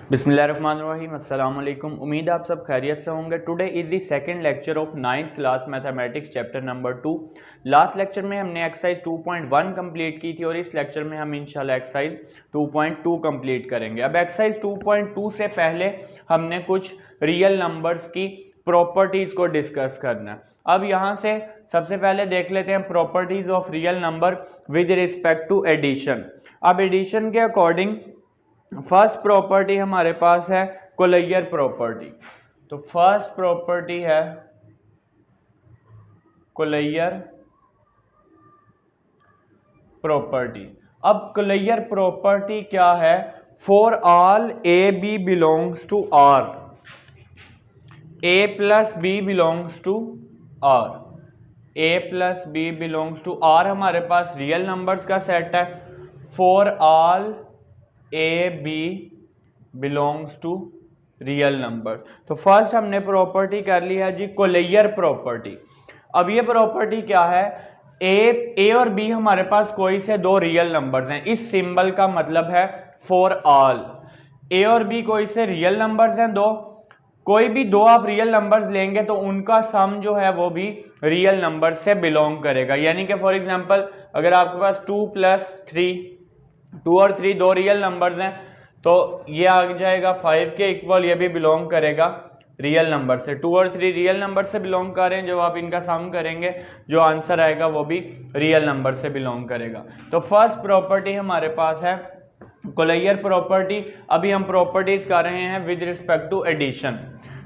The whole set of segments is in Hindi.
बिस्मिल्लाहिर्रहमानिर्रहीम अस्सलाम वालेकुम। उम्मीद है आप सब खैरियत से होंगे। Today is the second lecture of 9th class mathematics chapter number 2। Last lecture में हमने एक्सरसाइज 2.1 कंप्लीट की थी और इस लेक्चर में हम इंशाल्लाह एक्सरसाइज 2.2 कंप्लीट करेंगे। अब एक्सरसाइज 2.2 से पहले हमने कुछ रियल नंबर्स की प्रॉपर्टीज़ को डिस्कस करना है। अब यहाँ से सबसे पहले देख लेते हैं properties of real number with respect to addition. अब एडिशन के अकॉर्डिंग फर्स्ट प्रॉपर्टी हमारे पास है कोलेयर प्रॉपर्टी। तो फर्स्ट प्रॉपर्टी है कोलेयर प्रॉपर्टी। अब कोलेयर प्रॉपर्टी क्या है? For all A B belongs to R, a plus b belongs to R, a plus b belongs to R हमारे पास रियल नंबर्स का सेट है। For all A B belongs to real number. तो फर्स्ट हमने प्रॉपर्टी कर ली है जी कोलेयर प्रॉपर्टी। अब ये प्रॉपर्टी क्या है? ए और बी हमारे पास कोई से दो रियल नंबर्स हैं। इस सिंबल का मतलब है फॉर ऑल। ए और बी कोई से रियल नंबर्स हैं दो, कोई भी दो आप रियल नंबर्स लेंगे तो उनका सम जो है वो भी रियल नंबर से बिलोंग करेगा। यानी कि फॉर एग्जांपल अगर आपके पास 2 + 3, 2 और 3 दो रियल नंबर्स हैं तो ये आ जाएगा 5 के इक्वल, ये भी बिलोंग करेगा रियल नंबर से। 2 और 3 रियल नंबर से बिलोंग कर रहे हैं, जब आप इनका सम करेंगे जो आंसर आएगा वो भी रियल नंबर से बिलोंग करेगा। तो फर्स्ट प्रॉपर्टी हमारे पास है कोलेयर प्रॉपर्टी। अभी हम प्रॉपर्टीज कर रहे हैं विद रिस्पेक्ट टू एडिशन।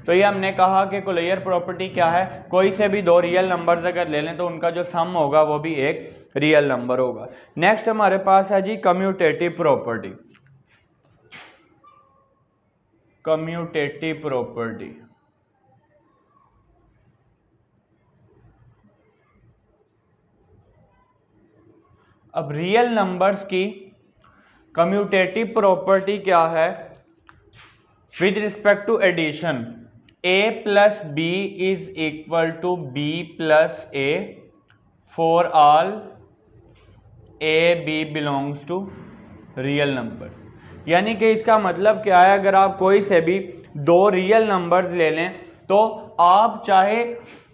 तो ये हमने कहा कि कोलेयर प्रॉपर्टी क्या है? कोई से भी दो रियल नंबर्स अगर ले लें तो उनका जो सम होगा वो भी एक रियल नंबर होगा। नेक्स्ट हमारे पास है जी कम्यूटेटिव प्रॉपर्टी। कम्यूटेटिव प्रॉपर्टी, अब रियल नंबर्स की कम्यूटेटिव प्रॉपर्टी क्या है? With respect to addition a plus B is equal to B plus a for all A B belongs to real numbers. यानी कि इसका मतलब क्या है? अगर आप कोई से भी दो रियल नंबर्स ले लें तो आप चाहे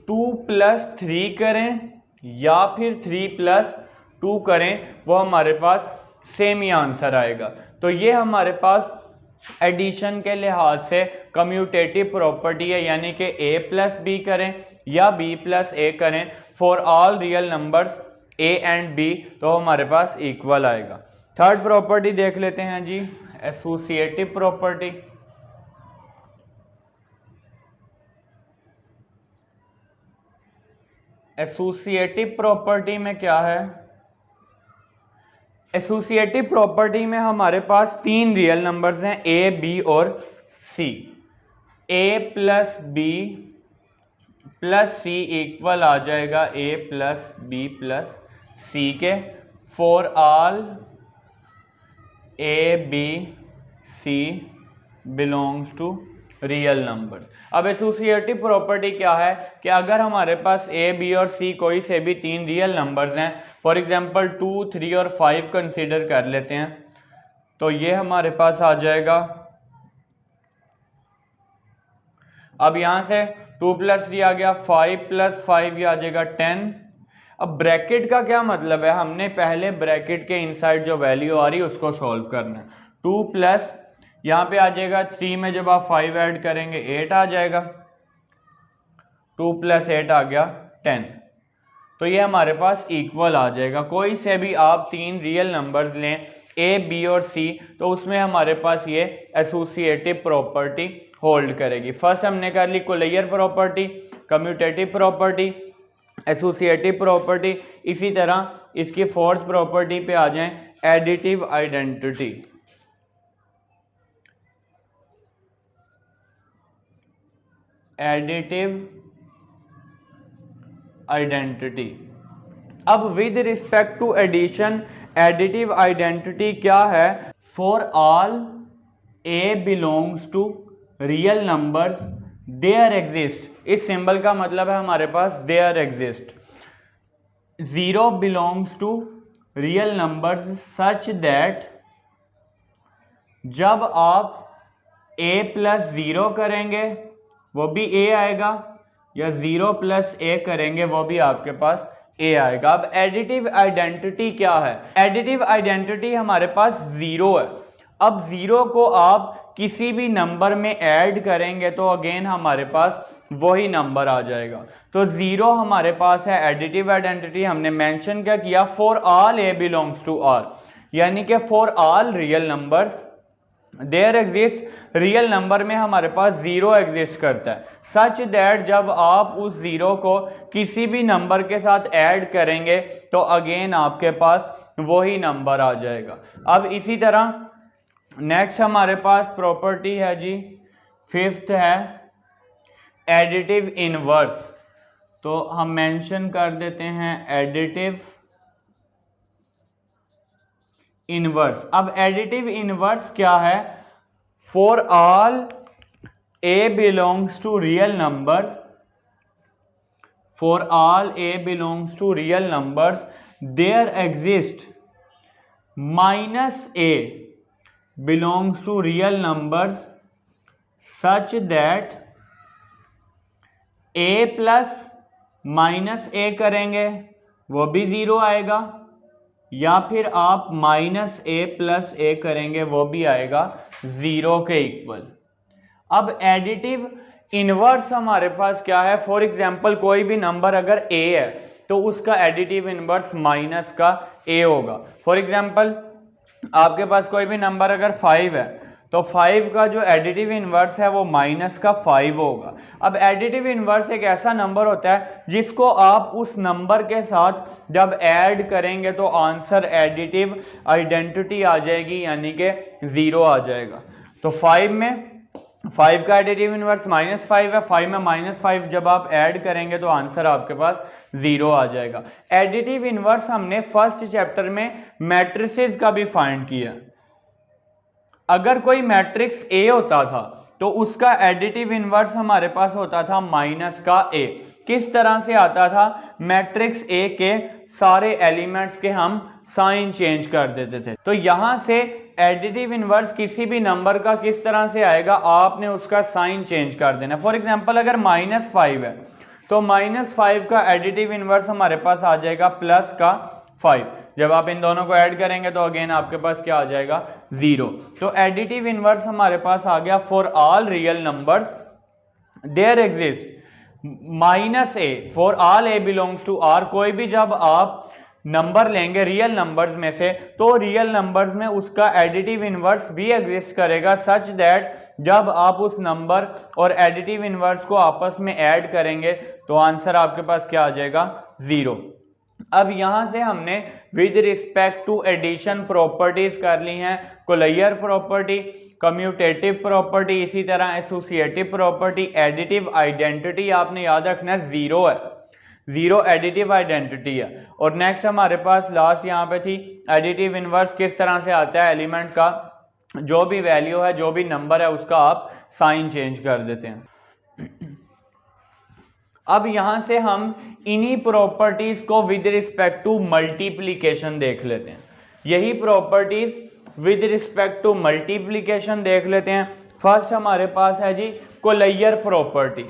2 + 3 करें या फिर 3 + 2 करें, वो हमारे पास सेम ही आंसर आएगा। तो ये हमारे पास एडिशन के लिहाज से कम्यूटेटिव प्रॉपर्टी है। यानी कि a प्लस बी करें या b प्लस ए करें, for all real numbers a and b तो हमारे पास इक्वल आएगा। थर्ड प्रॉपर्टी देख लेते हैं जी एसोसिएटिव प्रॉपर्टी। एसोसिएटिव प्रॉपर्टी में क्या है? एसोसिएटिव प्रॉपर्टी में हमारे पास तीन रियल नंबर्स हैं ए बी और C. A plus B plus C equal आ जाएगा A plus B plus C के, for all A B C belongs to real numbers. अब एसोसिएटिव प्रॉपर्टी क्या है कि अगर हमारे पास ए बी और सी कोई से भी तीन रियल नंबर्स हैं, फॉर एग्जांपल 2, 3 और 5 कंसीडर कर लेते हैं, तो ये हमारे पास आ जाएगा। अब यहां से 2 + 3 आ गया, 5 + 5 ये आ जाएगा 10। अब ब्रैकेट का क्या मतलब है? हमने पहले ब्रैकेट के इनसाइड जो वैल्यू आ रही है उसको सॉल्व करना है। 2 प्लस यहाँ पे आ जाएगा 3 में जब आप 5 ऐड करेंगे 8 आ जाएगा, 2 + 8 आ गया 10। तो ये हमारे पास इक्वल आ जाएगा। कोई से भी आप तीन रियल नंबर्स लें ए बी और सी तो उसमें हमारे पास ये एसोसिएटिव प्रॉपर्टी होल्ड करेगी। फर्स्ट हमने कर ली closure property, commutative property, associative property. इसी तरह इसकी फोर्थ प्रॉपर्टी पे आ जाएं, एडिटिव आइडेंटिटी। Additive identity. अब with respect to addition additive identity क्या है? For all A belongs to real numbers there exist. इस सिंबल का मतलब है हमारे पास there exist 0 belongs to real numbers such that जब आप a प्लस 0 करेंगे वो भी a आएगा, या 0 प्लस a करेंगे वो भी आपके पास a आएगा। अब एडिटिव आइडेंटिटी क्या है? एडिटिव आइडेंटिटी हमारे पास 0 है। अब 0 को आप किसी भी नंबर में ऐड करेंगे तो अगेन हमारे पास वही नंबर आ जाएगा। तो 0 हमारे पास है एडिटिव आइडेंटिटी। हमने मेंशन क्या किया? For all a belongs to r, यानी कि for all real numbers there exist, real number में हमारे पास 0 एग्जिस्ट करता है, सच दैट जब आप उस 0 को किसी भी नंबर के साथ ऐड करेंगे तो अगेन आपके पास वही नंबर आ जाएगा। अब इसी तरह नेक्स्ट हमारे पास प्रॉपर्टी है जी, फिफ्थ है एडिटिव इनवर्स। तो हम मेंशन कर देते हैं एडिटिव इनवर्स। अब एडिटिव इनवर्स क्या है? For all a belongs to real numbers, for all a belongs to real numbers there exist minus a belongs to real numbers such that a plus minus a करेंगे वो भी 0 आएगा, या फिर आप माइनस a प्लस a करेंगे वो भी आएगा 0 के इक्वल। अब एडिटिव इनवर्स हमारे पास क्या है? फॉर एग्जाम्पल कोई भी नंबर अगर a है तो उसका एडिटिव इनवर्स माइनस का a होगा। फॉर एग्जाम्पल आपके पास कोई भी नंबर अगर 5 है तो 5 का जो एडिटिव इनवर्स है वो माइनस का 5 होगा। अब एडिटिव इनवर्स एक ऐसा नंबर होता है जिसको आप उस नंबर के साथ जब ऐड करेंगे तो आंसर एडिटिव आइडेंटिटी आ जाएगी, यानी कि 0 आ जाएगा। तो 5 में 5 का एडिटिव इनवर्स -5 है, 5 में -5 जब आप ऐड करेंगे तो आंसर आपके पास 0 आ जाएगा। एडिटिव इनवर्स हमने फर्स्ट चैप्टर में मैट्रिसेस का भी फाइंड किया। अगर कोई मैट्रिक्स A होता था तो उसका एडिटिव इनवर्स हमारे पास होता था माइनस का A। किस तरह से आता था? मैट्रिक्स A के सारे एलिमेंट्स के हम साइन चेंज कर देते थे। तो यहां से एडिटिव इनवर्स किसी भी नंबर का किस तरह से आएगा? आपने उसका साइन चेंज कर देना। फॉर एग्जांपल अगर -5 है तो -5 का एडिटिव इनवर्स हमारे पास आ जाएगा प्लस का 5। जब आप इन दोनों को ऐड करेंगे तो अगेन आपके पास क्या आ जाएगा? 0। तो एडिटिव इनवर्स हमारे पास आ गया for all real numbers there exist -a, for all a belongs to r। कोई भी जब आप नंबर लेंगे रियल नंबर्स में से तो रियल नंबर्स में उसका एडिटिव इनवर्स भी एग्जिस्ट करेगा, सच दैट जब आप उस नंबर और एडिटिव इनवर्स को आपस में ऐड करेंगे तो आंसर आपके पास क्या आ जाएगा? 0। अब यहां से हमने with respect to addition properties कर ली हैं, कोलेयर प्रॉपर्टी, कम्यूटेटिव प्रॉपर्टी, इसी तरह एसोसिएटिव प्रॉपर्टी। एडिटिव आइडेंटिटी आपने याद रखना है 0 है, 0 एडिटिव आइडेंटिटी है। और नेक्स्ट हमारे पास लास्ट यहाँ पे थी एडिटिव इनवर्स किस तरह से आता है? एलिमेंट का जो भी वैल्यू है, जो भी नंबर है, उसका आप साइन चेंज कर देते हैं। अब यहां से हम इन्हीं प्रॉपर्टीज को विद रिस्पेक्ट टू मल्टीप्लीकेशन देख लेते हैं। यही properties with respect to multiplication देख लेते हैं। फर्स्ट हमारे पास है जी कोलेयर प्रॉपर्टी।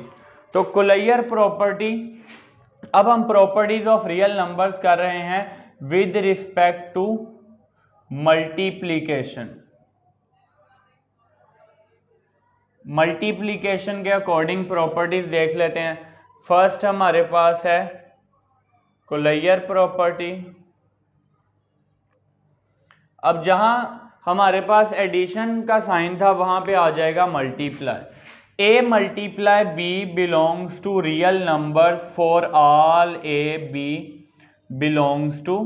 तो कोलेयर प्रॉपर्टी, अब हम प्रॉपर्टीज ऑफ रियल नंबर्स कर रहे हैं with respect to multiplication. Multiplication के अकॉर्डिंग प्रॉपर्टीज देख लेते हैं। फर्स्ट हमारे पास है कोलेयर प्रॉपर्टी। अब जहां हमारे पास एडिशन का साइन था वहां पे आ जाएगा multiply. A multiply B belongs to real numbers for all A B belongs to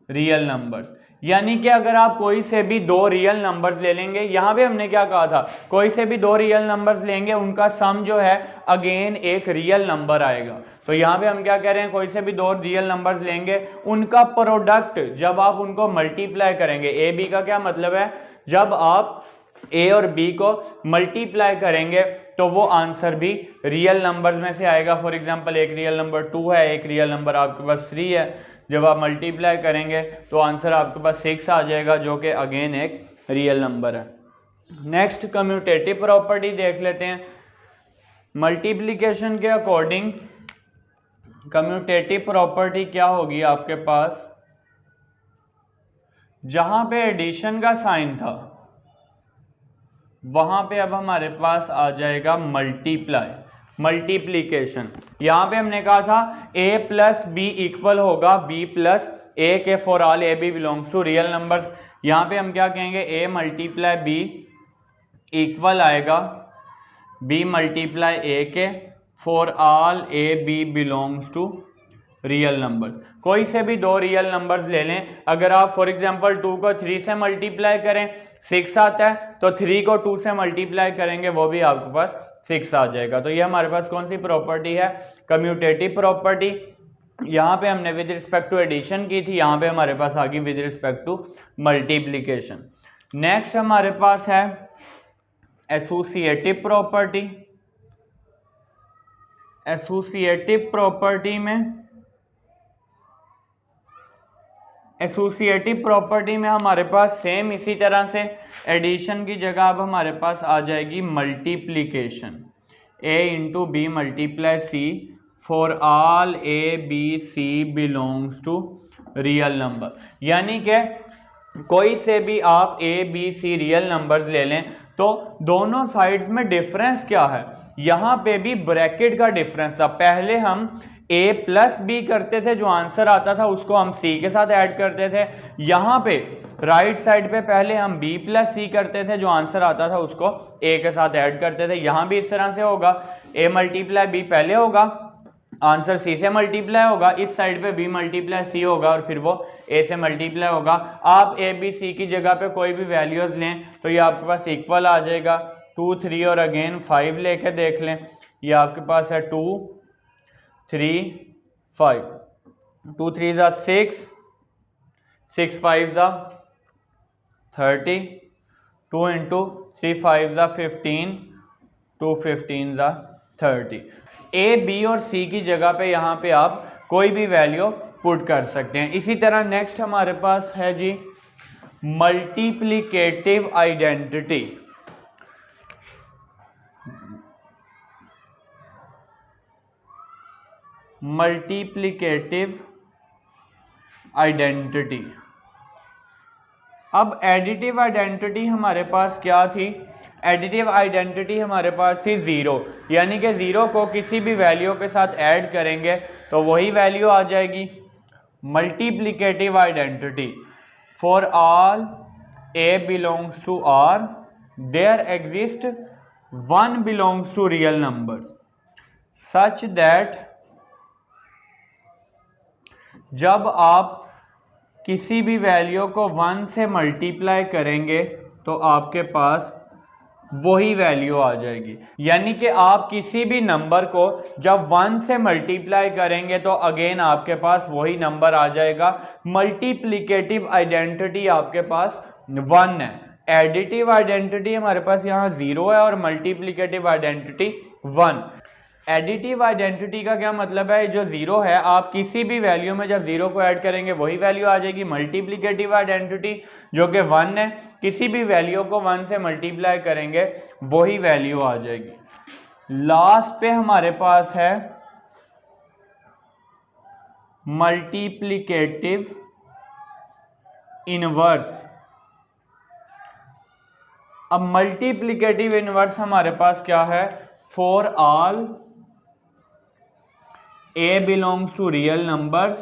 real numbers. यानी कि अगर आप कोई से भी दो रियल नंबर्स ले लेंगे, यहां पे हमने क्या कहा था, कोई से भी दो रियल नंबर्स लेंगे, उनका सम जो है अगेन एक रियल नंबर आएगा। तो यहां पे हम क्या कह रहे हैं, कोई से भी दो रियल नंबर्स लेंगे, उनका प्रोडक्ट जब आप उनको मल्टीप्लाई करेंगे, ए बी का क्या मतलब है, जब आप ए और बी को मल्टीप्लाई करेंगे तो वो आंसर भी रियल नंबर्स में से आएगा। फॉर एग्जांपल एक रियल नंबर 2 है, एक रियल नंबर आपके पास 3 है, जब आप मल्टीप्लाई करेंगे तो आंसर आपके पास 6 आ जाएगा, जो कि अगेन एक रियल नंबर है। नेक्स्ट कम्यूटेटिव प्रॉपर्टी देख लेते हैं। मल्टीप्लिकेशन के अकॉर्डिंग कम्यूटेटिव प्रॉपर्टी क्या होगी आपके पास, जहां पे एडिशन का साइन था वहां पे अब हमारे पास आ जाएगा मल्टीप्लिकेशन। यहां पे हमने कहा था a प्लस बी इक्वल होगा b प्लस ए के for all A B belongs to real numbers. यहां पे हम क्या कहेंगे, a मल्टीप्लाई b इक्वल आएगा b मल्टीप्लाई ए के for all A B belongs to real numbers. कोई से भी दो रियल नंबर्स ले लें, अगर आप फॉर एग्जांपल 2 को 3 से मल्टीप्लाई करें 6 आता है, तो 3 को 2 से मल्टीप्लाई करेंगे वो भी आपके पास 6 आ जाएगा। तो ये हमारे पास कौन सी प्रॉपर्टी है, कम्यूटेटिव प्रॉपर्टी। यहाँ पे हमने विद रिस्पेक्ट टू एडिशन की थी, यहाँ पे हमारे पास आ गई with respect to multiplication. Next हमारे पास है एसोसिएटिव प्रॉपर्टी। एसोसिएटिव प्रॉपर्टी में हमारे पास सेम इसी तरह से एडिशन की जगह अब हमारे पास आ जाएगी multiplication. a into B multiply C for all A B C belongs to real number. यानी कि कोई से भी आप a b c real numbers ले लें तो दोनों साइड्स में डिफरेंस क्या है, यहाँ पे भी ब्रैकेट का डिफरेंस था। पहले हम a प्लस बी करते थे, जो आंसर आता था उसको हम c के साथ ऐड करते थे। यहाँ पे राइट साइड पे पहले हम b प्लस सी करते थे, जो आंसर आता था उसको a के साथ ऐड करते थे। यहाँ भी इस तरह से होगा, a मल्टीप्लाई b पहले होगा, आंसर c से मल्टीप्लाई होगा, इस साइड पे b मल्टीप्लाई c होगा और फिर वो a से मल्टीप्लाई होगा। आप a b c की जगह पे कोई भी वैल्यूज लें तो ये आपके पास इक्वल आ जाएगा। 2 3 और अगेन 5 लेके देख लें, ये आपके पास है 2 3 5, 2 3 ज़ा 6, 6 5 ज़ा 30, 2 इंटू 3 5 ज़ा 15, 2 15 ज़ा 30। ए बी और सी की जगह पे यहाँ पे आप कोई भी वैल्यू पुट कर सकते हैं। इसी तरह नेक्स्ट हमारे पास है जी मल्टीप्लिकेटिव आइडेंटिटी। Multiplicative identity. अब एडिटिव आइडेंटिटी हमारे पास क्या थी, एडिटिव आइडेंटिटी हमारे पास थी 0, यानी कि 0 को किसी भी वैल्यू के साथ ऐड करेंगे तो वही वैल्यू आ जाएगी। Multiplicative identity for all a belongs to r there exist 1 belongs to real numbers such that जब आप किसी भी वैल्यू को 1 से मल्टीप्लाई करेंगे तो आपके पास वही वैल्यू आ जाएगी। यानी कि आप किसी भी नंबर को जब 1 से मल्टीप्लाई करेंगे तो अगेन आपके पास वही नंबर आ जाएगा। मल्टीप्लिकेटिव आइडेंटिटी आपके पास 1 है, एडिटिव आइडेंटिटी हमारे पास यहाँ 0 है और मल्टीप्लिकेटिव आइडेंटिटी 1। एडिटिव आइडेंटिटी का क्या मतलब है, जो 0 है आप किसी भी वैल्यू में जब 0 को ऐड करेंगे वही वैल्यू आ जाएगी। मल्टीप्लिकेटिव आइडेंटिटी जो कि 1 है, किसी भी वैल्यू को 1 से मल्टीप्लाई करेंगे वही वैल्यू आ जाएगी। लास्ट पे हमारे पास है मल्टीप्लिकेटिव इनवर्स। अब मल्टीप्लिकेटिव इनवर्स हमारे पास क्या है, for all a belongs to real numbers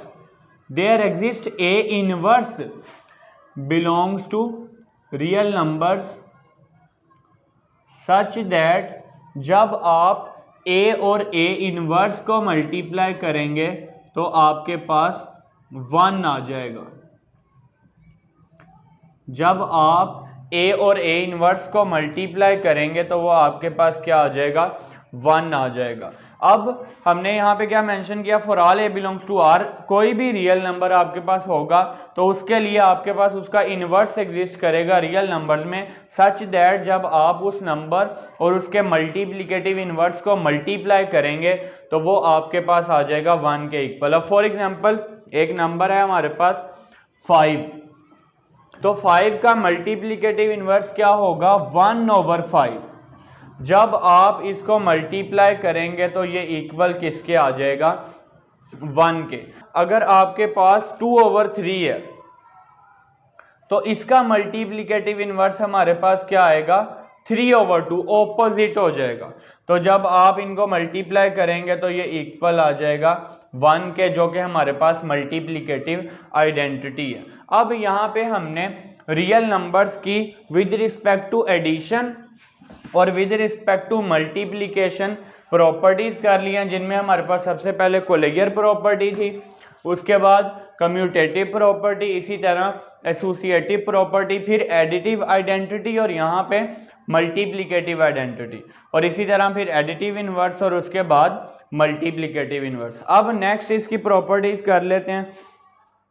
there exist a inverse belongs to real numbers such that जब आप a और a इनवर्स को मल्टीप्लाई करेंगे तो आपके पास 1 आ जाएगा। जब आप a और a इनवर्स को मल्टीप्लाई करेंगे तो वो आपके पास क्या आ जाएगा, 1 आ जाएगा। अब हमने यहाँ पे क्या मेंशन किया, for all A belongs to R, कोई भी रियल नंबर आपके पास होगा तो उसके लिए आपके पास उसका इनवर्स एग्जिस्ट करेगा रियल नंबर्स में, सच दैट जब आप उस नंबर और उसके मल्टीप्लिकेटिव इनवर्स को मल्टीप्लाई करेंगे तो वो आपके पास आ जाएगा 1 के इक्वल। अब फॉर एग्जांपल एक नंबर है हमारे पास 5, तो 5 का मल्टीप्लिकेटिव इनवर्स क्या होगा 1/5। जब आप इसको मल्टीप्लाई करेंगे तो ये इक्वल किसके आ जाएगा 1 के। अगर आपके पास 2/3 है तो इसका मल्टीप्लिकेटिव इनवर्स हमारे पास क्या आएगा 3/2, ऑपोजिट हो जाएगा। तो जब आप इनको मल्टीप्लाई करेंगे तो ये इक्वल आ जाएगा 1 के, जो कि हमारे पास मल्टीप्लिकेटिव आइडेंटिटी है। अब यहाँ पे हमने रियल नंबर्स की विद रिस्पेक्ट टू एडिशन और with respect to multiplication properties कर लिया, जिनमें हमारे पास सबसे पहले कोलेयर प्रॉपर्टी थी, उसके बाद कम्यूटेटिव प्रॉपर्टी, इसी तरह एसोसिएटिव प्रॉपर्टी, फिर एडिटिव आइडेंटिटी और यहाँ पे मल्टीप्लिकेटिव आइडेंटिटी, और इसी तरह फिर एडिटिव इनवर्स और उसके बाद मल्टीप्लिकेटिव इनवर्स। अब नेक्स्ट इसकी प्रॉपर्टीज कर लेते हैं।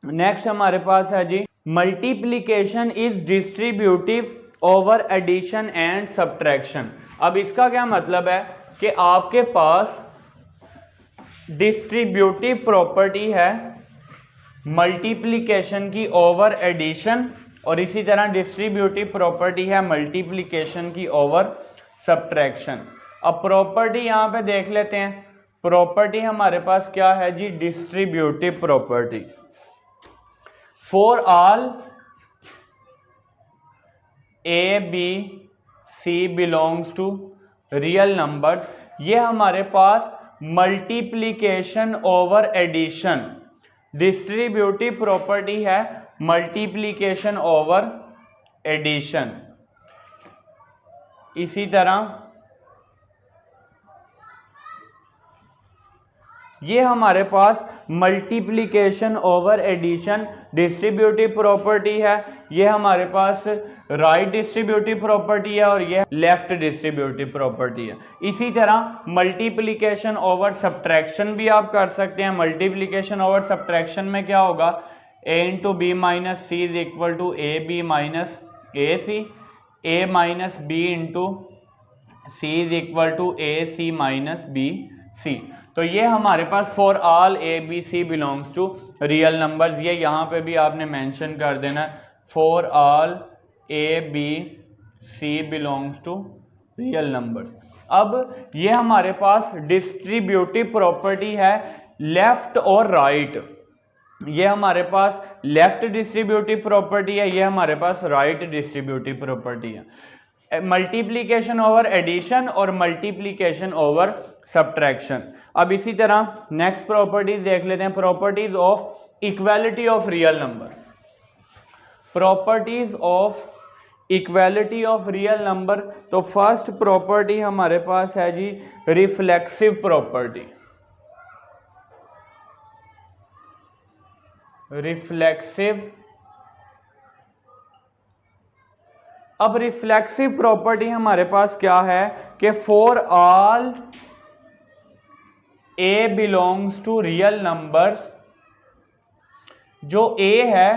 नेक्स्ट हमारे पास है जी multiplication is distributive over addition and subtraction. अब इसका क्या मतलब है कि आपके पास डिस्ट्रीब्यूटिव प्रॉपर्टी है मल्टीप्लिकेशन की ओवर एडिशन, और इसी तरह डिस्ट्रीब्यूटिव प्रॉपर्टी है मल्टीप्लिकेशन की ओवर सब्ट्रैक्शन। अब प्रॉपर्टी यहां पे देख लेते हैं। प्रॉपर्टी हमारे पास क्या है जी distributive property. For all A B C belongs to real numbers, ये हमारे पास multiplication over addition distributive property है मल्टीप्लिकेशन ओवर एडिशन। इसी तरह ये हमारे पास multiplication over addition distributive property है, ये हमारे पास राइट डिस्ट्रीब्यूटिव प्रॉपर्टी है और ये लेफ्ट डिस्ट्रीब्यूटिव प्रॉपर्टी है। इसी तरह मल्टीप्लिकेशन ओवर सब्ट्रैक्शन भी आप कर सकते हैं। मल्टीप्लिकेशन ओवर सब्ट्रैक्शन में क्या होगा a into B minus C is equal to A B minus A C, A minus B into C is equal to A C minus B C. तो ये हमारे पास for all A B C belongs to real numbers, ये यहाँ पे भी आपने मेंशन कर देना है for all A B C belongs to real numbers. अब ये हमारे पास डिस्ट्रीब्यूटिव प्रॉपर्टी है लेफ्ट और राइट, ये हमारे पास लेफ्ट डिस्ट्रीब्यूटिव प्रॉपर्टी है, ये हमारे पास राइट डिस्ट्रीब्यूटिव प्रॉपर्टी है। मल्टीप्लिकेशन ओवर एडिशन और मल्टीप्लिकेशन ओवर सब्ट्रैक्शन। अब इसी तरह नेक्स्ट प्रॉपर्टीज देख लेते हैं। Properties of equality of real number. Properties of equality of real number, तो फर्स्ट प्रॉपर्टी हमारे पास है जी रिफ्लेक्सिव प्रॉपर्टी। रिफ्लेक्सिव, अब रिफ्लेक्सिव प्रॉपर्टी हमारे पास क्या है कि for all A belongs to real numbers, जो ए है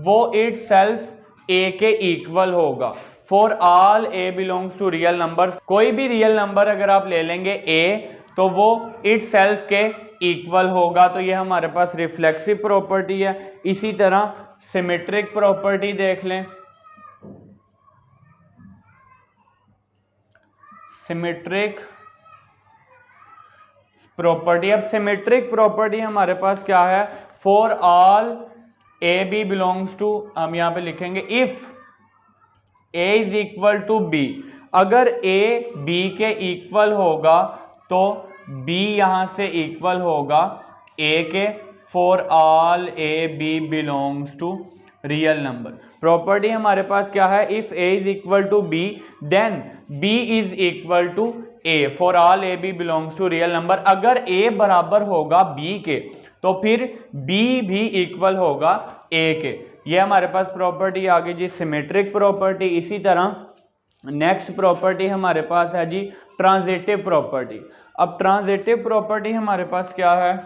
वो इट सेल्फ ए के इक्वल होगा। For all A belongs to real numbers, कोई भी रियल नंबर अगर आप ले लेंगे ए तो वो इट सेल्फ के इक्वल होगा, तो ये हमारे पास रिफ्लेक्सिव प्रॉपर्टी है। इसी तरह सिमेट्रिक प्रॉपर्टी देख लें। सिमेट्रिक प्रॉपर्टी, अब सिमेट्रिक प्रॉपर्टी हमारे पास क्या है for all A B belongs to, हम यहां पे लिखेंगे if A is equal to B, अगर ए बी के इक्वल होगा तो बी यहां से इक्वल होगा ए के, for all A B belongs to real number. Property हमारे पास क्या है if A is equal to B then B is equal to A, for all A B belongs to real number. अगर ए बराबर होगा बी के तो फिर बी भी इक्वल होगा ए के। ये हमारे पास प्रॉपर्टी आ गई जी सिमेट्रिक प्रॉपर्टी। इसी तरह नेक्स्ट प्रॉपर्टी हमारे पास है जी ट्रांजिटिव प्रॉपर्टी। अब ट्रांजिटिव प्रॉपर्टी हमारे पास क्या है,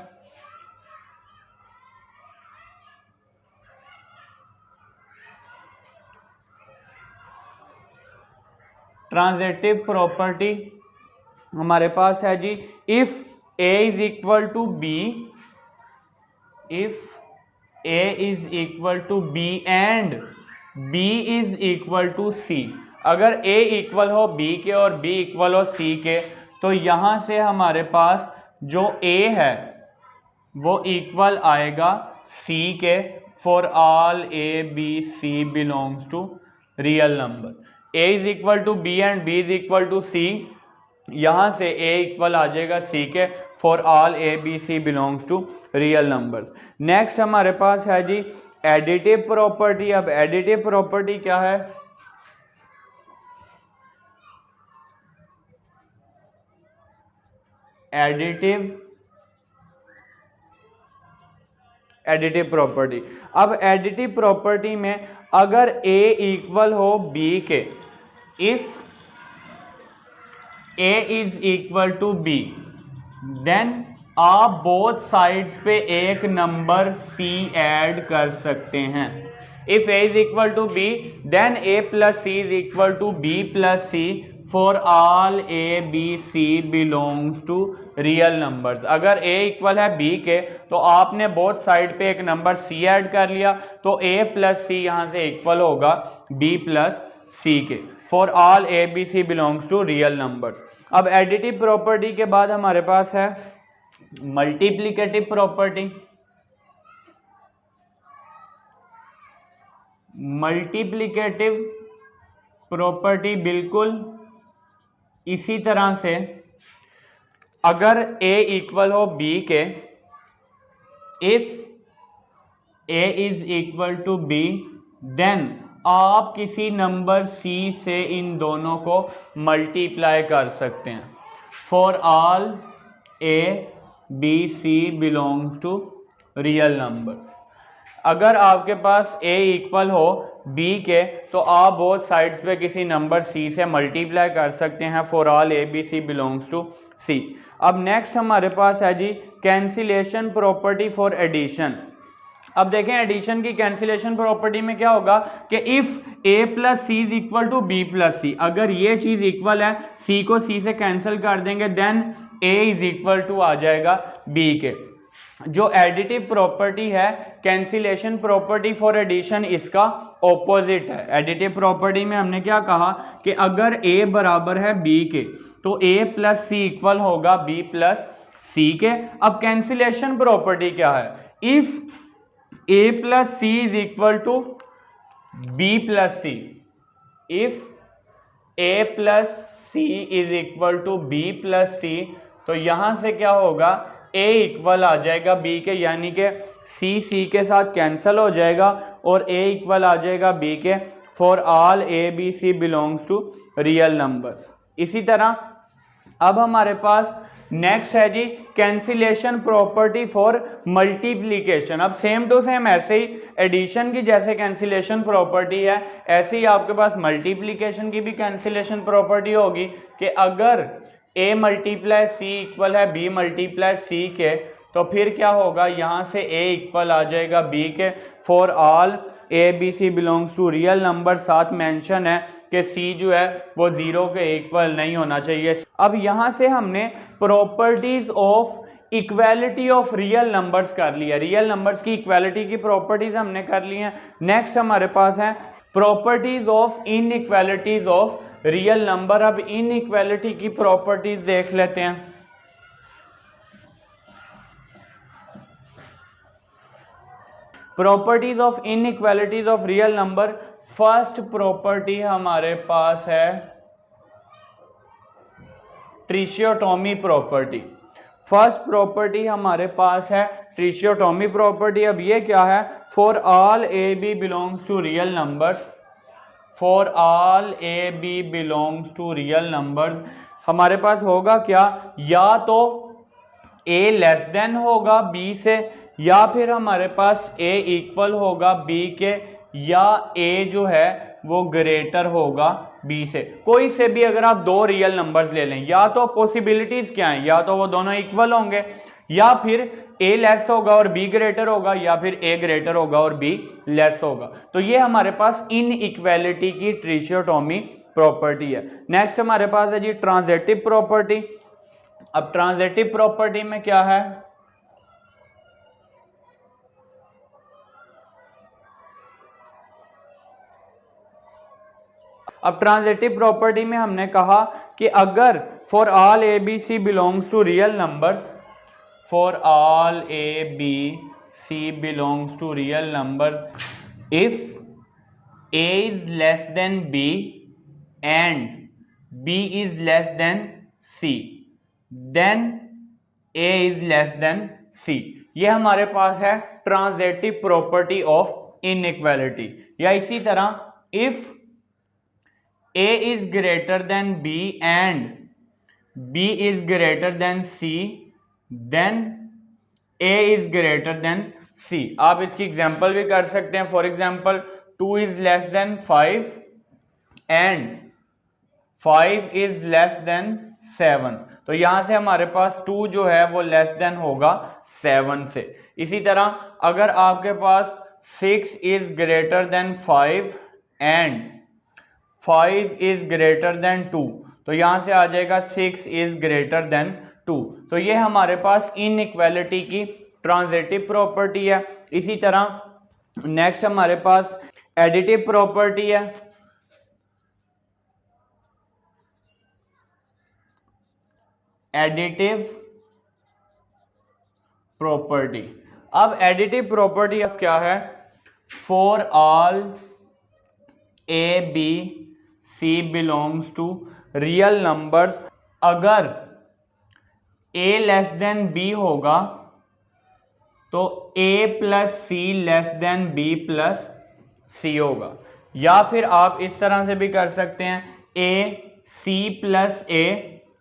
ट्रांजिटिव प्रॉपर्टी हमारे पास है जी if A is equal to B, if A is equal to B and b is equal to c, अगर a इक्वल हो b के और b इक्वल हो c के, तो यहां से हमारे पास जो a है वो इक्वल आएगा c के for all a b c belongs to real number. a is equal to b and b is equal to c, यहां से a इक्वल आ जाएगा c के for all a b c belongs to real numbers. Next हमारे पास है जी एडिटिव प्रॉपर्टी। अब एडिटिव प्रॉपर्टी क्या है? Additive property. अब एडिटिव प्रॉपर्टी में अगर a इक्वल हो b के, if a is equal to b, then आप बोथ साइड्स पे एक नंबर c ऐड कर सकते हैं। If a is equal to b, then a plus c is equal to b plus c for all a b c belongs to real numbers. अगर a इक्वल है b के, तो आपने बोथ साइड पे एक नंबर c ऐड कर लिया, तो a प्लस c यहां से इक्वल होगा b प्लस c के for all a b c belongs to real numbers. अब एडिटिव प्रॉपर्टी के बाद हमारे पास है मल्टीप्लिकेटिव प्रॉपर्टी। मल्टीप्लिकेटिव प्रॉपर्टी बिल्कुल इसी तरह से, अगर a इक्वल हो b के, if a is equal to b, then आप किसी नंबर c से इन दोनों को मल्टीप्लाई कर सकते हैं for all a b c belongs to real number. अगर आपके पास a इक्वल हो b के, तो आप बोथ साइड्स पे किसी नंबर c से मल्टीप्लाई कर सकते हैं for all a b c belongs to c। अब नेक्स्ट हमारे पास है जी कैंसिलेशन प्रॉपर्टी फॉर एडिशन। अब देखें एडिशन की कैंसिलेशन प्रॉपर्टी में क्या होगा कि if a plus C is equal to B plus C, अगर ये चीज इक्वल है, c को c से कैंसिल कर देंगे, then a is equal to आ जाएगा b के। जो एडिटिव प्रॉपर्टी है कैंसिलेशन प्रॉपर्टी फॉर एडिशन, इसका ऑपोजिट है। एडिटिव प्रॉपर्टी में हमने क्या कहा कि अगर a बराबर है b के, तो a प्लस सी इक्वल होगा b प्लस सी के। अब कैंसिलेशन प्रॉपर्टी क्या है? If a plus C is equal to b plus C, if a plus C is equal to b plus C, तो यहां से क्या होगा, a इक्वल आ जाएगा b के, यानी कि c के साथ कैंसिल हो जाएगा और a इक्वल आ जाएगा b के for all a b c belongs to real numbers. इसी तरह अब हमारे पास नेक्स्ट है जी कैंसिलेशन प्रॉपर्टी फॉर मल्टीप्लीकेशन। अब सेम टू सेम ऐसे ही एडिशन की जैसे कैंसिलेशन प्रॉपर्टी है, ऐसे ही आपके पास मल्टीप्लीकेशन की भी कैंसिलेशन प्रॉपर्टी होगी कि अगर a मल्टीप्लाई c इक्वल है b मल्टीप्लाई c के, तो फिर क्या होगा, यहां से a इक्वल आ जाएगा b के for all a b c belongs to real number. साथ मेंशन है कि c जो है वो 0 के इक्वल नहीं होना चाहिए। अब यहां से हमने properties of equality of real numbers कर लिया, रियल नंबर्स की इक्वालिटी की प्रॉपर्टीज हमने कर ली हैं। नेक्स्ट हमारे पास है properties of inequalities of real number. अब इनइक्वालिटी की प्रॉपर्टीज देख लेते हैं। Properties of inequalities of real number, first property हमारे पास है ट्रिशियोटोमी प्रॉपर्टी। फर्स्ट प्रॉपर्टी हमारे पास है ट्रिशियोटोमी प्रॉपर्टी। अब ये क्या है, for all A B belongs to real numbers, for all A B belongs to real numbers हमारे पास होगा क्या, या तो a लेस देन होगा b से, या फिर हमारे पास a इक्वल होगा b के, या a जो है वो ग्रेटर होगा b से। कोई से भी अगर आप दो रियल नंबर्स ले लें, या तो पॉसिबिलिटीज क्या हैं, या तो वो दोनों इक्वल होंगे, या फिर a लेस होगा और b ग्रेटर होगा, या फिर a ग्रेटर होगा और b लेस होगा। तो ये हमारे पास इनइक्वालिटी की ट्रिशियोटोमी प्रॉपर्टी है। नेक्स्ट हमारे पास है जी ट्रांजिटिव प्रॉपर्टी। अब ट्रांजिटिव प्रॉपर्टी में क्या है, अब ट्रांजिटिव प्रॉपर्टी में हमने कहा कि अगर for all A B C belongs to real numbers, for all A B C belongs to real number, if a is less than b and b is less than c, then a is less than c। ये हमारे पास है ट्रांजिटिव प्रॉपर्टी ऑफ इनइक्वालिटी। या इसी तरह if a is greater than b and b is greater than c, then a is greater than c। आप इसकी एग्जांपल भी कर सकते हैं। For example 2 is less than 5 and 5 is less than 7, तो यहां से हमारे पास 2 जो है वो लेस देन होगा 7 से। इसी तरह अगर आपके पास 6 is greater than 5 and 5 is greater than 2, तो यहां से आ जाएगा 6 is greater than 2। तो ये हमारे पास इनइक्वालिटी की ट्रांजिटिव प्रॉपर्टी है। इसी तरह नेक्स्ट हमारे पास एडिटिव प्रॉपर्टी है। एडिटिव प्रॉपर्टी, अब एडिटिव प्रॉपर्टी क्या है? For all A B C belongs to real numbers, अगर a लेस देन b होगा तो a plus C less than b plus C होगा। या फिर आप इस तरह से भी कर सकते हैं, a c plus a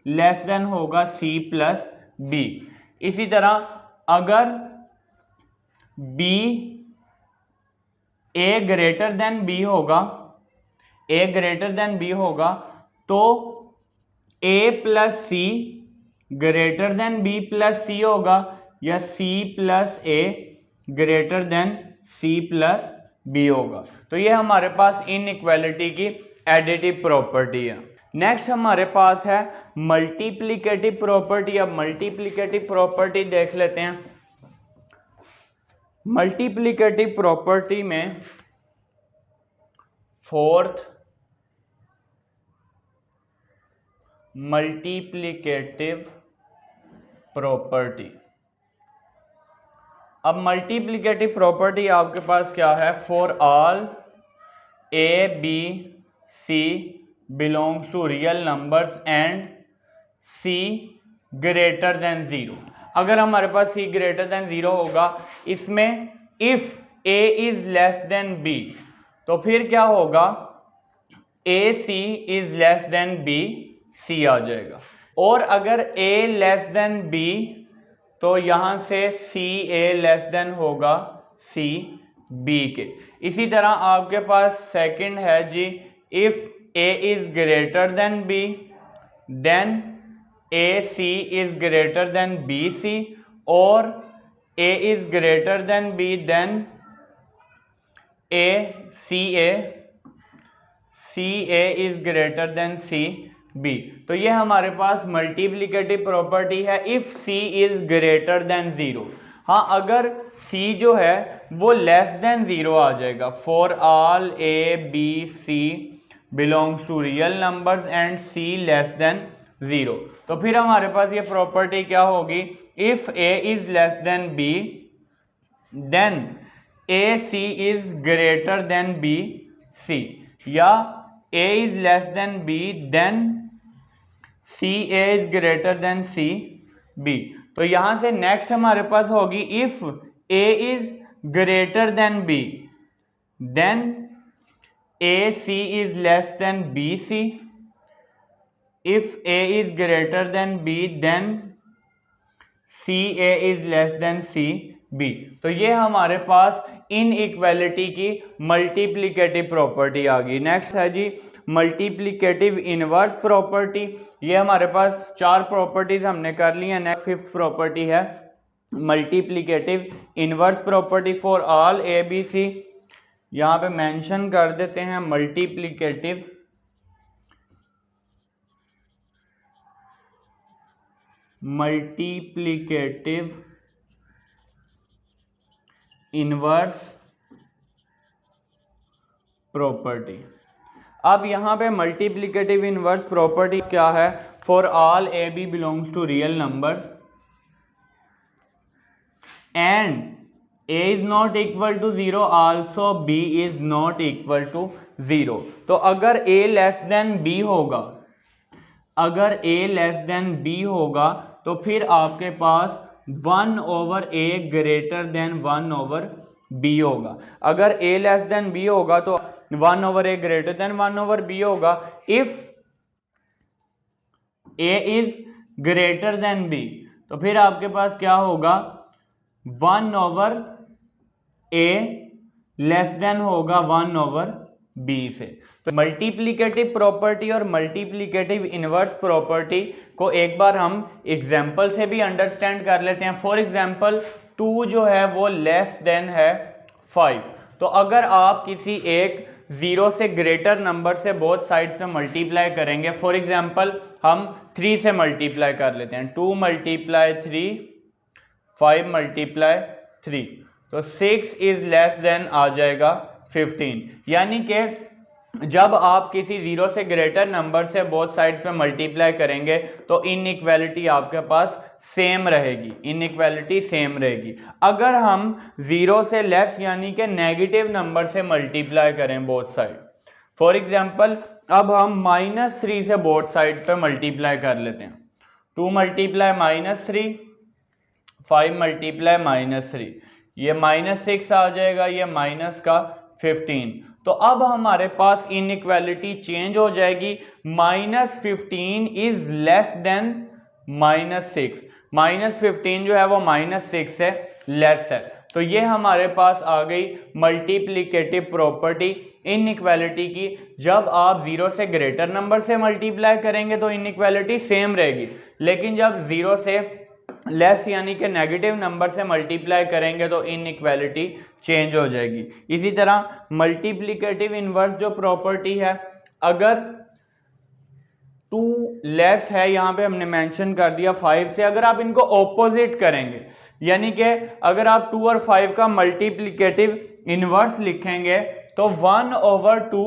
less than होगा c प्लस b। इसी तरह अगर b a greater than b होगा, a ग्रेटर देन b होगा तो a plus C greater than b plus C होगा, या c plus a greater than c plus b होगा। तो ये हमारे पास इनइक्वालिटी की एडिटिव प्रॉपर्टी है। नेक्स्ट हमारे पास है मल्टीप्लिकेटिव प्रॉपर्टी। अब मल्टीप्लिकेटिव प्रॉपर्टी देख लेते हैं। मल्टीप्लिकेटिव प्रॉपर्टी में फोर्थ मल्टीप्लिकेटिव प्रॉपर्टी। अब मल्टीप्लिकेटिव प्रॉपर्टी आपके पास क्या है? For all A B C belongs to real numbers and C greater than 0। अगर हमारे पास c ग्रेटर देन 0 होगा, इसमें if a is less than b, तो फिर क्या होगा? a c is less than b c आ जाएगा। और अगर a लेस देन b, तो यहां से c a लेस देन होगा c b के। इसी तरह आपके पास सेकंड है जी, if a is greater than b then AC is greater than BC, और A is greater than B then CA is greater than CB। तो ये हमारे पास मल्टीप्लिकेटिव प्रॉपर्टी है if C is greater than 0। हाँ, अगर C जो है वो लेस देन 0 आ जाएगा। For all A B C belongs to real numbers and C less than 0, तो फिर हमारे पास ये प्रॉपर्टी क्या होगी? If a is less than b then AC is greater than b c, या a is less than b then CA is greater than c b। तो यहां से नेक्स्ट हमारे पास होगी if a is greater than b then AC is less than BC, if A is greater than B then CA is less than CB। तो ये हमारे पास इनइक्वालिटी की मल्टीप्लिकेटिव प्रॉपर्टी आ गई। नेक्स्ट है जी मल्टीप्लिकेटिव इनवर्स प्रॉपर्टी। ये हमारे पास 4 प्रॉपर्टीज हमने कर ली है। नेक्स्ट फिफ्थ प्रॉपर्टी है multiplicative inverse property for all A B C. यहाँ पे मेंशन कर देते हैं मल्टीप्लिकेटिव इनवर्स प्रॉपर्टी। अब यहाँ पे मल्टीप्लिकेटिव इनवर्स प्रॉपर्टी क्या है? For all A B belongs to real numbers and a is not equal to 0 also b is not equal to 0। तो अगर a लेस देन b होगा, अगर a लेस देन b होगा तो फिर आपके पास 1 over a greater then 1 over b होगा। अगर a लेस देन b होगा तो 1 over a greater then 1 over b होगा। If a is greater than b तो फिर आपके पास क्या होगा? 1 ओवर a लेस देन होगा 1 ओवर b से। तो मल्टीप्लिकेटिव प्रॉपर्टी और मल्टीप्लिकेटिव इनवर्स प्रॉपर्टी को एक बार हम एग्जांपल से भी अंडरस्टैंड कर लेते हैं। फॉर एग्जांपल 2 जो है वो लेस देन है 5। तो अगर आप किसी एक 0 से ग्रेटर नंबर से बोथ साइड्स पे मल्टीप्लाई करेंगे, फॉर एग्जांपल हम 3 से मल्टीप्लाई कर लेते हैं, 2 मल्टीप्लाई 3 5 मल्टीप्लाई 3, तो 6 इज लेस देन आ जाएगा 15। यानी कि जब आप किसी 0 से ग्रेटर नंबर से बोथ साइड्स पे मल्टीप्लाई करेंगे तो इनइक्वालिटी आपके पास सेम रहेगी, इनइक्वालिटी सेम रहेगी। अगर हम 0 से लेस यानी कि नेगेटिव नंबर से मल्टीप्लाई करें बोथ साइड, फॉर एग्जांपल अब हम -3 से बोथ साइड पे मल्टीप्लाई कर लेते हैं, 2 मल्टीप्लाई -3 5 मल्टीप्लाई -3, ये -6 आ जाएगा, ये माइनस का 15। तो अब हमारे पास इनइक्वालिटी चेंज हो जाएगी, -15 इज लेस देन -6, -15 जो है वो -6 से लेस है। तो ये हमारे पास आ गई मल्टीप्लिकेटिव प्रॉपर्टी इनइक्वालिटी की। जब आप 0 से ग्रेटर नंबर से मल्टीप्लाई करेंगे तो इनइक्वालिटी सेम रहेगी, लेकिन जब 0 से लेस यानी कि नेगेटिव नंबर से मल्टीप्लाई करेंगे तो इनइक्वालिटी चेंज हो जाएगी। इसी तरह मल्टीप्लिकेटिव इनवर्स जो प्रॉपर्टी है, अगर 2 लेस है, यहाँ पे हमने मेंशन कर दिया 5 से, अगर आप इनको ऑपोजिट करेंगे यानी कि अगर आप 2 और 5 का मल्टीप्लिकेटिव इनवर्स लिखेंगे तो 1 ओवर 2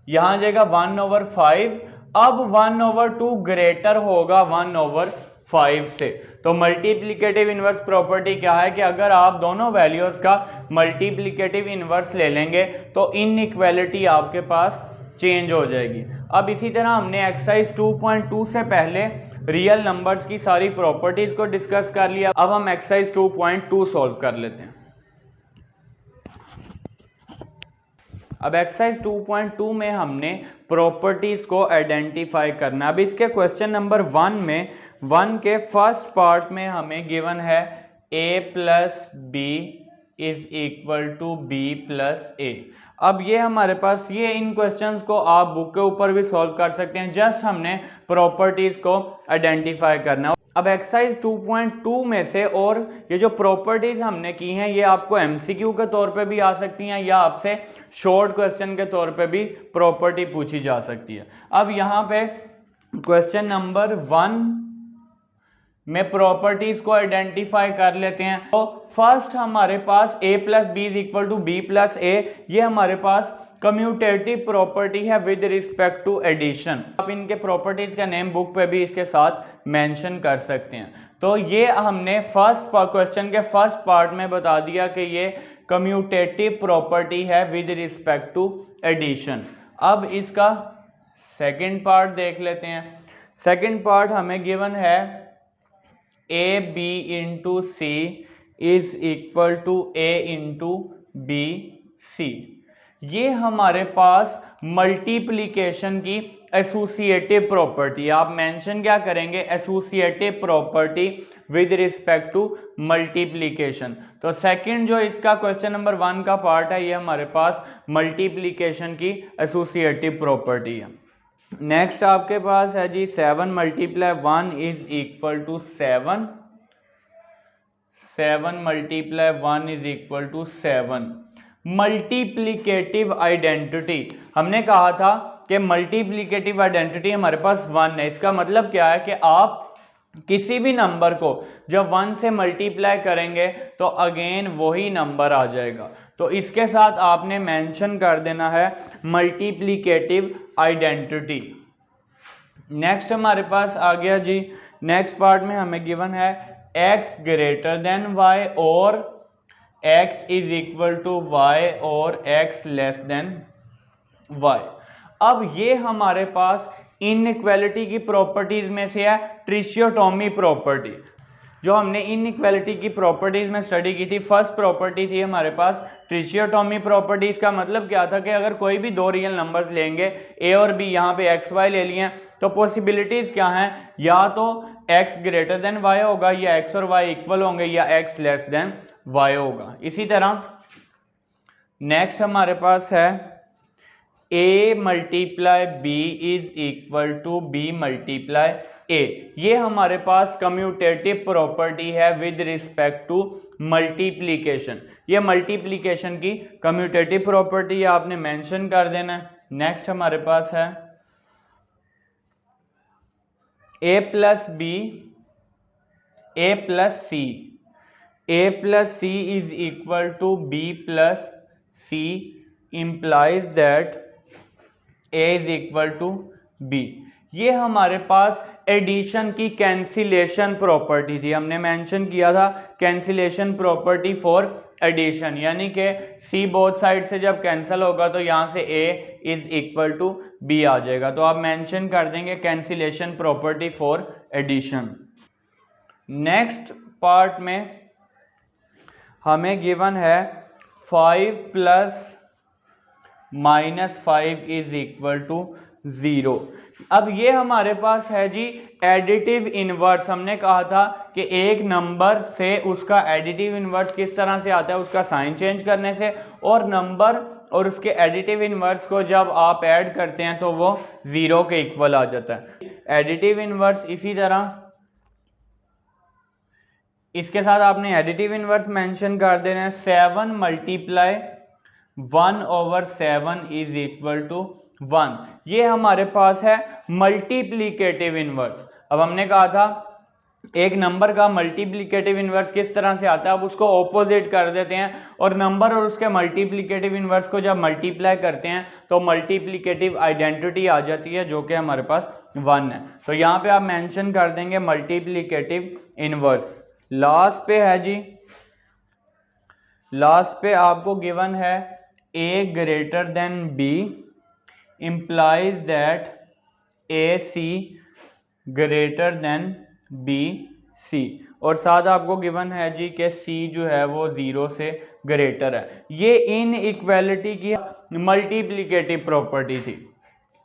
यहाँ आ जाएगा 1 ओवर 5। अब 1 ओवर 2 ग्रेटर होगा 1 ओवर 5 से। तो मल्टीप्लिकेटिव इनवर्स प्रॉपर्टी क्या है कि अगर आप दोनों वैल्यूज का मल्टीप्लिकेटिव इनवर्स ले लेंगे तो इनइक्वालिटी आपके पास चेंज हो जाएगी। अब इसी तरह हमने एक्सरसाइज 2.2 से पहले रियल नंबर्स की सारी प्रॉपर्टीज को डिस्कस कर लिया। अब हम एक्सरसाइज 2.2 सॉल्व कर लेते हैं। अब एक्सरसाइज 2.2 में हमने प्रॉपर्टीज को आइडेंटिफाई करना। अब इसके क्वेश्चन नंबर 1 में 1 के फर्स्ट पार्ट में हमें गिवन है a plus B is equal to B plus A. अब ये हमारे पास ये इन क्वेश्चंस को आप बुक के ऊपर भी सॉल्व कर सकते हैं, जस्ट हमने प्रॉपर्टीज को आइडेंटिफाई करना। अब एक्सरसाइज 2.2 में से और ये जो प्रॉपर्टीज हमने की हैं ये आपको एमसीक्यू के तौर पे भी आ सकती हैं या आपसे शॉर्ट क्वेश्चन के तौर पे भी प्रॉपर्टी पूछी जा सकती है। अब यहाँ पे क्वेश्चन नंबर 1 में प्रॉपर्टीज को आइडेंटिफाई कर लेते हैं। तो फर्स्ट हमारे पास a plus B is equal to B plus A, ये हमारे पास कम्यूटेटिव प्रॉपर्टी है विद रिस्पेक्ट टू एडिशन। आप इनके प्रॉपर्टीज का नेम बुक पे भी इसके साथ मेंशन कर सकते हैं। तो ये हमने फर्स्ट क्वेश्चन के फर्स्ट पार्ट में बता दिया कि ये कम्यूटेटिव प्रॉपर्टी है विद रिस्पेक्ट टू एडिशन। अब इसका सेकंड पार्ट देख लेते हैं। सेकंड पार्ट हमें गिवन है A B into C is equal to A into B C. ये हमारे पास मल्टीप्लिकेशन की एसोसिएटिव प्रॉपर्टी, आप मेंशन क्या करेंगे, associative property with respect to multiplication. तो सेकंड जो इसका क्वेश्चन नंबर 1 का पार्ट है ये हमारे पास मल्टीप्लिकेशन की एसोसिएटिव प्रॉपर्टी है। नेक्स्ट आपके पास है जी 7 multiply 1 is equal to 7, 7 multiply 1 is equal to 7। Multiplicative identity, हमने कहा था कि मल्टीप्लिकेटिव आइडेंटिटी हमारे पास 1 है। इसका मतलब क्या है कि आप किसी भी नंबर को जब 1 से मल्टीप्लाई करेंगे तो अगेन वही नंबर आ जाएगा। तो इसके साथ आपने मेंशन कर देना है मल्टीप्लिकेटिव आइडेंटिटी। नेक्स्ट हमारे पास आ गया जी, नेक्स्ट पार्ट में हमें गिवन है x ग्रेटर देन y और x is equal to y और x लेस देन y। अब ये हमारे पास इनइक्वालिटी की प्रॉपर्टीज में से है ट्रिशियोटोमी प्रॉपर्टी। जो हमने इनइक्वालिटी की प्रॉपर्टीज में स्टडी की थी, फर्स्ट प्रॉपर्टी थी हमारे पास ट्रिशियोटोमी प्रॉपर्टी। इसका मतलब क्या था कि अगर कोई भी दो रियल नंबर्स लेंगे a और b, यहाँ पे x y ले लिए, तो पॉसिबिलिटीज क्या हैं, या तो x ग्रेटर देन y होगा, या x और y इक्वल होंगे, या x लेस देन y होगा। इसी तरह नेक्स्ट हमारे पास है a multiply b is equal to b multiply a। ये हमारे पास कम्यूटेटिव प्रॉपर्टी है विद रिस्पेक्ट टू मल्टीप्लीकेशन। ये मल्टीप्लीकेशन की कम्यूटेटिव प्रॉपर्टी आपने मेंशन कर देना है। नेक्स्ट हमारे पास है a plus b a plus c, a plus c is equal to b plus c implies that a is equal to b। ये हमारे पास एडिशन की कैंसिलेशन प्रॉपर्टी थी। हमने मेंशन किया था कैंसिलेशन प्रॉपर्टी फॉर एडिशन, यानी कि c बोथ साइड से जब कैंसिल होगा तो यहाँ से a is equal to b आ जाएगा। तो आप मेंशन कर देंगे cancellation property for addition. Next part में हमें गिवन है 5 प्लस -5 इज इक्वल टू 0। अब ये हमारे पास है जी एडिटिव इनवर्स। हमने कहा था कि एक नंबर से उसका एडिटिव इनवर्स किस तरह से आता है, उसका साइन चेंज करने से, और नंबर और उसके एडिटिव इनवर्स को जब आप ऐड करते हैं तो वो 0 के इक्वल आ जाता है। एडिटिव इनवर्स इसी तरह, इसके साथ आपने एडिटिव इनवर्स मेंशन कर देना है 7 मल्टीप्लाई 1/7 इज इक्वल टू 1। ये हमारे पास है मल्टीप्लीकेटिव इनवर्स। अब हमने कहा था एक नंबर का मल्टीप्लीकेटिव इनवर्स किस तरह से आता है, अब उसको ऑपोजिट कर देते हैं और नंबर और उसके मल्टीप्लीकेटिव इनवर्स को जब मल्टीप्लाई करते हैं तो मल्टीप्लीकेटिव आइडेंटिटी आ जाती है जो कि हमारे पास 1 है। तो यहाँ पे आप मेंशन कर देंगे मल्टीप्लीकेटिव इनवर्स। लास्ट पे है जी, लास्ट पे आपको गिवन है a greater than b implies that ac greater than bc, और साथ आपको गिवन है जी कि c जो है वो 0 से ग्रेटर है। ये इनइक्वालिटी की मल्टीप्लिकेटिव प्रॉपर्टी थी।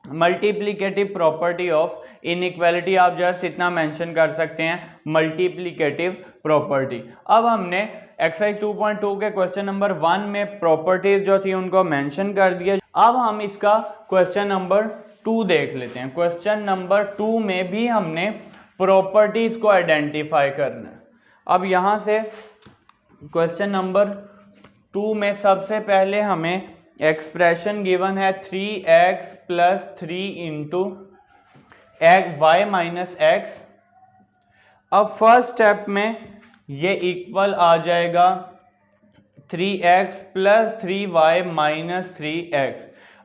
मल्टीप्लिकेटिव प्रॉपर्टी ऑफ इनइक्वालिटी आप जस्ट इतना मेंशन कर सकते हैं मल्टीप्लिकेटिव प्रॉपर्टी। अब हमने एक्सरसाइज 2.2 के क्वेश्चन नंबर 1 में प्रॉपर्टीज जो थी उनको मेंशन कर दिया। अब हम इसका क्वेश्चन नंबर 2 देख लेते हैं। क्वेश्चन नंबर 2 में भी हमने प्रॉपर्टीज को आइडेंटिफाई करना है। अब यहाँ से क्वेश्चन नंबर 2 में सबसे पहले हमें एक्सप्रेशन गिवन है 3x plus 3 into y minus x। अब फर्स्ट स्टेप में ये इक्वल आ जाएगा 3x plus 3y minus 3x।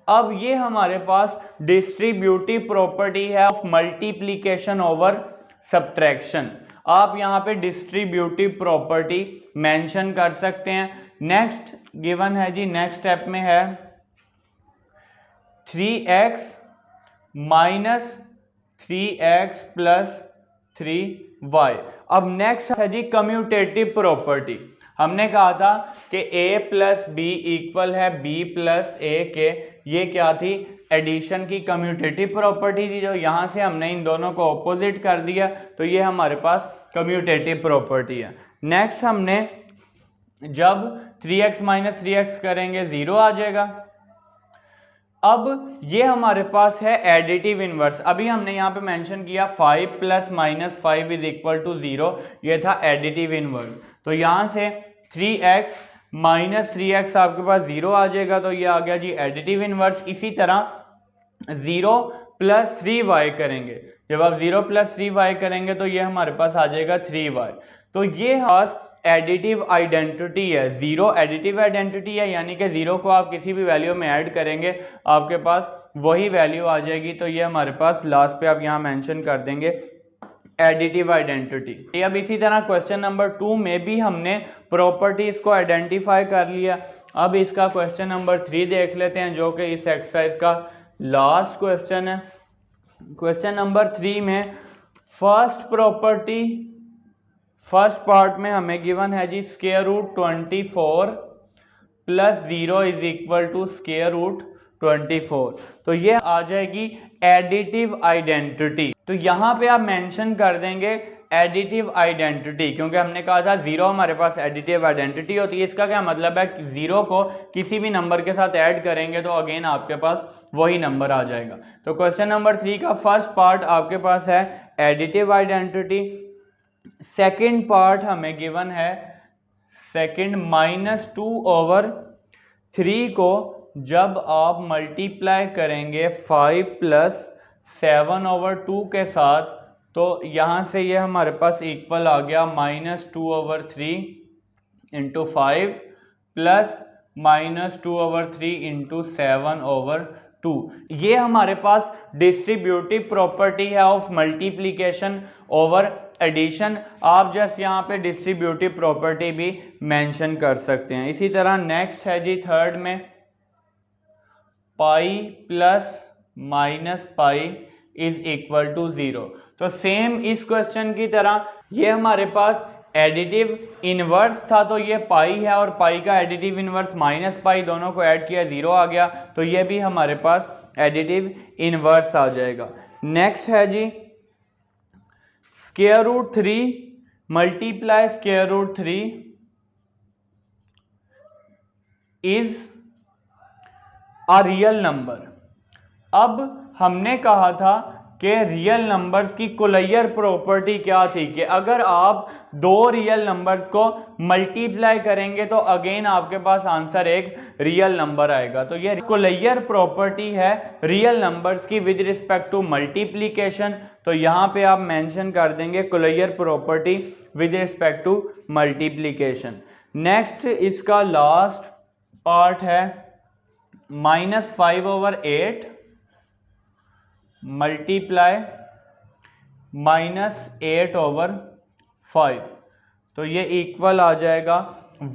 अब ये हमारे पास डिस्ट्रीब्यूटिव प्रॉपर्टी है ऑफ मल्टीप्लीकेशन ओवर सब्ट्रैक्शन। आप यहाँ पे डिस्ट्रीब्यूटिव प्रॉपर्टी मेंशन कर सकते हैं। नेक्स्ट गिवन है जी, नेक्स्ट स्टेप में है 3x minus 3x plus 3y। अब नेक्स्ट है जी कम्यूटेटिव प्रॉपर्टी। हमने कहा था कि a प्लस b इक्वल है b प्लस a के। ये क्या थी, एडिशन की कम्यूटेटिव प्रॉपर्टी थी, जो यहाँ से हमने इन दोनों को ऑपोजिट कर दिया तो ये हमारे पास कम्यूटेटिव प्रॉपर्टी है। नेक्स्ट हमने जब 3x माइनस 3x करेंगे 0 आ जाएगा। अब ये हमारे पास है एडिटिव इनवर्स। अभी हमने यहाँ पे मेंशन किया 5 plus minus 5 is equal to 0, ये था एडिटिव इनवर्स। तो यहाँ से 3x माइनस 3x आपके पास 0 आ जाएगा, तो ये आ गया जी एडिटिव इनवर्स। इसी तरह 0 प्लस 3y करेंगे, जब आप 0 प्लस 3y करेंगे तो ये हमारे पास आ जाएगा 3y। तो ये एडिटिव आइडेंटिटी है, जीरो एडिटिव आइडेंटिटी है, यानी कि जीरो को आप किसी भी वैल्यू में ऐड करेंगे आपके पास वही वैल्यू आ जाएगी। तो ये हमारे पास लास्ट पे आप यहाँ मेंशन कर देंगे एडिटिव आइडेंटिटी। अब इसी तरह क्वेश्चन नंबर 2 में भी हमने प्रॉपर्टीज को आइडेंटिफाई कर लिया। अब इसका क्वेश्चन नंबर 3 देख लेते हैं जो कि इस एक्सरसाइज का लास्ट क्वेश्चन है। क्वेश्चन नंबर 3 में फर्स्ट प्रॉपर्टी, फर्स्ट पार्ट में हमें गिवन है जी square root 24 plus 0 is equal to square root 24। तो ये आ जाएगी एडिटिव आइडेंटिटी। तो यहाँ पे आप मेंशन कर देंगे एडिटिव आइडेंटिटी, क्योंकि हमने कहा था जीरो हमारे पास एडिटिव आइडेंटिटी होती है। इसका क्या मतलब है कि जीरो को किसी भी नंबर के साथ ऐड करेंगे तो अगेन आपके पास वही नंबर आ जाएगा। तो क्वेश्चन नंबर 3 का फर्स्ट पार्ट आपके पास है एडिटिव आइडेंटिटी। सेकेंड पार्ट हमें गिवन है सेकेंड -2/3 को जब आप मल्टीप्लाई करेंगे 5 + 7/2 के साथ, तो यहाँ से ये हमारे पास इक्वल आ गया -2/3 × 5 प्लस -2/3 × 7/2। ये हमारे पास डिस्ट्रीब्यूटिव प्रॉपर्टी है ऑफ मल्टीप्लिकेशन ओवर एडिशन। आप जस्ट यहाँ पे डिस्ट्रीब्यूटिव प्रॉपर्टी भी मेंशन कर सकते हैं। इसी तरह नेक्स्ट है जी थर्ड में pi plus minus pi is equal to 0। तो सेम इस क्वेश्चन की तरह ये हमारे पास एडिटिव इनवर्स था, तो ये पाई है और पाई का एडिटिव इनवर्स माइनस पाई, दोनों को ऐड किया 0 आ गया, तो ये भी हमारे पास एडिटिव इनवर्स आ जाएगा। नेक्स्ट है जी square root 3 multiply square root 3 is a real number. अब हमने कहा था कि रियल नंबर्स की कोलैयर प्रॉपर्टी क्या थी कि अगर आप दो रियल नंबर्स को मल्टीप्लाई करेंगे तो अगेन आपके पास आंसर एक रियल नंबर आएगा। तो ये कोलैयर प्रॉपर्टी है रियल नंबर्स की विद रिस्पेक्ट टू मल्टीप्लिकेशन। तो यहाँ पे आप मेंशन कर देंगे closure property with respect to multiplication. Next इसका लास्ट पार्ट है -5/8 मल्टीप्लाई -8/5, तो ये इक्वल आ जाएगा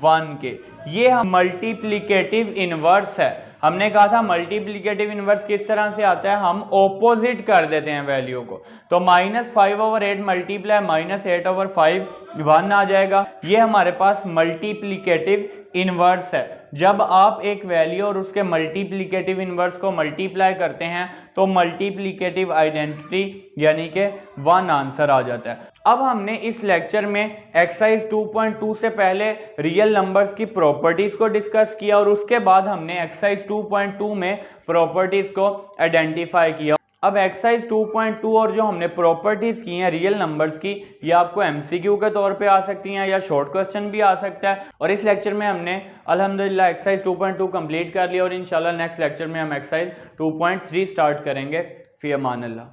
1 के। ये हम मल्टीप्लिकेटिव इनवर्स है। हमने कहा था मल्टीप्लिकेटिव इनवर्स किस तरह से आता है, हम ऑपोजिट कर देते हैं वैल्यू को। तो -5/8 मल्टीप्लाई -8/5 1 आ जाएगा। ये हमारे पास मल्टीप्लिकेटिव इनवर्स है। जब आप एक वैल्यू और उसके मल्टीप्लिकेटिव इनवर्स को मल्टीप्लाई करते हैं तो मल्टीप्लिकेटिव आइडेंटिटी यानी कि 1 आंसर आ जाता है। अब हमने इस लेक्चर में एक्सरसाइज 2.2 से पहले रियल नंबर्स की प्रॉपर्टीज को डिस्कस किया और उसके बाद हमने एक्सरसाइज 2.2 में प्रॉपर्टीज को आइडेंटिफाई किया। अब एक्सरसाइज 2.2 और जो हमने प्रॉपर्टीज की हैं रियल नंबर्स की, ये आपको एमसीक्यू के तौर पे आ सकती हैं या शॉर्ट क्वेश्चन भी आ सकता है। और इस लेक्चर में हमने अल्हम्दुलिल्लाह एक्सरसाइज 2.2 कंप्लीट कर लिया और इंशाल्लाह नेक्स्ट लेक्चर में हम एक्सरसाइज 2.3 स्टार्ट करेंगे। फी अमान अल्लाह।